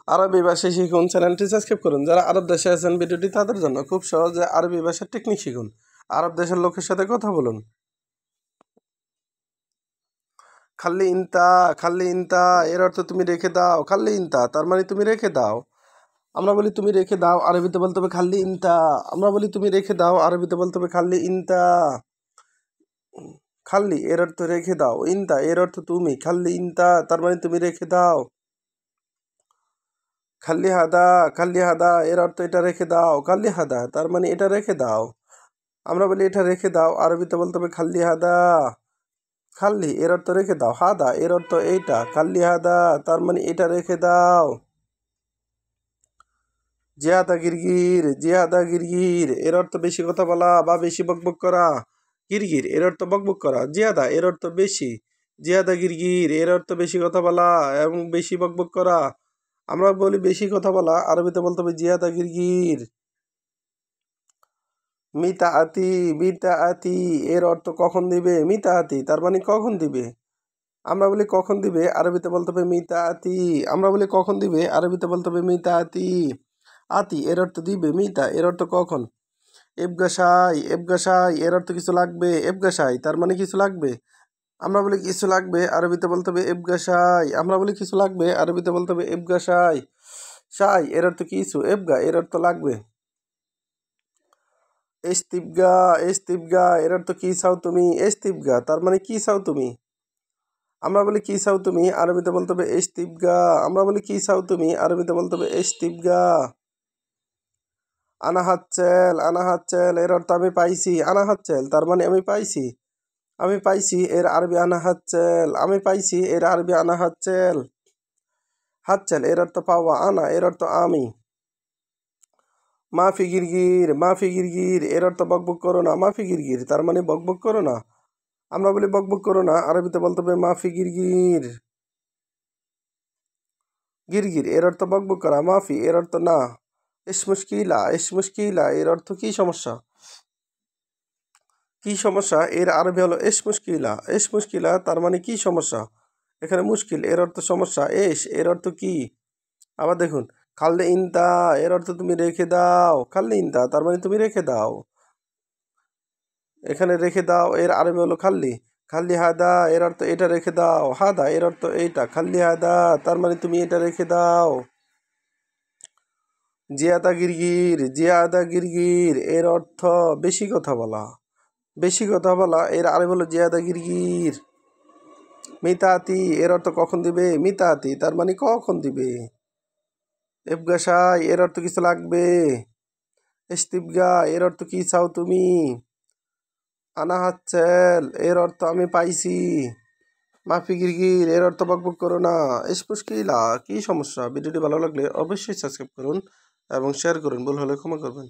আরবি ভাষা শিখুন চ্যানেলটি সাবস্ক্রাইব করুন। যারা আরব দেশে আছেন ভিডিওটি তাদের জন্য। খুব সহজে আরবি ভাষার টেকনিক শিখুন। আরব দেশের লোকের সাথে কথা বলুন। খাল্লি ইনতা, খাল্লি ইনতা এর অর্থ তুমি রেখে দাও। খাল্লি ইনতা তার মানে তুমি রেখে দাও। আমরা বলি তুমি রেখে দাও, আরবিতে বলতে হবে খাল্লি ইনতা। আমরা বলি তুমি রেখে দাও, আরবিতে বলতে হবে খাল্লি ইনতা। খাল্লি এর অর্থ রেখে দাও, ইনতা এর অর্থ তুমি, খাল্লি ইনতা তার মানে তুমি রেখে দাও। খাল্লি হাদা, খাল্লি হাদা এর অর্থ এটা রেখে দাও। খাল্লি হাদা তার মানে এটা রেখে দাও। আমরা বলি এটা রেখে দাও, আরবিতে বলতে হবে খাল্লি হাদা। খাল্লি এর অর্থ রেখে দাও, হাদা এর অর্থ এইটা, খাল্লি হাদা তার মানে এটা রেখে দাও। জিয়াদা গিরগির, জিয়াদা গিরগির এর অর্থ বেশি কথা বলা বা বেশি বকবক করা। গিরগির এর অর্থ বকবক করা, জিয়াদা এর অর্থ বেশি, জিয়াদা গিরগির এর অর্থ বেশি কথা বলা এবং বেশি বকবক করা। আমরা বলি বেশি কথা বলা, আরবিতে বলতে হবে জিয়াদা গিরগির। মিতা আতি, মিতা আতি এর অর্থ কখন দিবে। মিতা আতি তার মানে কখন দিবে। আমরা বলি কখন দিবে, আরবিতে বলতে হবে মিতা আতি। আমরা বলি কখন দিবে, আরবিতে বলতে হবে মিতা আতি। আতি এর অর্থ দিবে, মিতা এর অর্থ কখন। এবগাসাই, এবগাসাই এর অর্থ কিছু লাগবে। এবগাসাই তার মানে কিছু লাগবে। আমরা বলি কিছু লাগবে, আরবিতে বলতে হবে এবগাসাই। আমরা বলি কিছু লাগবে, আরবিতে বলতে হবে এবগাসাই। সাই এর অর্থ কিছু, এবগা এর অর্থ লাগবে। এস্তিবগা, এস্তিবগা এর অর্থ কি চাও তুমি। এস্তিবগা তার মানে কি চাও তুমি। আমরা বলি কি চাও তুমি, আরবিতে বলতে হবে এস্তিবগা। আমরা বলি কি চাও তুমি, আরবিতে বলতে হবে এস্তিবগা। আনা হাচ্ছেল, আনা হাচ্ছেল এর অর্থ আমি পাইছি। আনা হাচ্ছেল তার মানে আমি পাইছি। আমি পাইছি এর আরবি আনা হাচ্ছেল। আমি পাইছি এর আরবি আনা হাচ্ছেল। হাচ্ছেল এর অর্থ পাওয়া, আনা এর অর্থ আমি। মাফি গিরগির, মাফি গিরগির এর অর্থ বকবক করো না। মাফি গিরগির তার মানে বকবক করো না। আমরা বলি বকবক করো না, আরবিতে বলতে হবে মাফি গিরগির। গিরগির এর অর্থ বকবক করা, মাফি এর অর্থ না। ইস মুশকিলা, ইস মুশকিলা এর অর্থ কি সমস্যা। কি সমস্যা এর আরবি হলো ইস মুশকিলা। ইস মুশকিলা তার মানে কি সমস্যা। এখানে মুশকিল এর অর্থ সমস্যা, এস এর অর্থ কি। আবার দেখুন, খাল্লে ইনতা এর অর্থ তুমি রেখে দাও। খাল্লে ইনতা তার মানে তুমি রেখে দাও। এখানে রেখে দাও এর আরবি হলো খাল্লি। খাল্লি হাদা এর অর্থ এটা রেখে দাও। হাদা এর অর্থ এইটা, খাল্লি হাদা তার মানে তুমি এটা রেখে দাও। জিয়াদা গিরগির, জিয়াদা গিরগির এর অর্থ বেশি কথা বলা। বেশি কথা বলা এর আরবি হলো জিয়াদা গিরগির। মিতাতি এর অর্থ কখন দিবে। মিতাতি তার মানে কখন দিবে। এবগাসাই এর অর্থ কিছু লাগবে। ইস্তিবগা এর অর্থ কি চাও তুমি। আনা হাচ্ছেল এর অর্থ আমি পাইছি। মাফি গিরগির এর অর্থ বকবক করো না। ইস মুশকিলা কি সমস্যা। ভিডিওটি ভালো লাগলে অবশ্যই সাবস্ক্রাইব করুন এবং শেয়ার করুন। ভুল হলে ক্ষমা করবেন।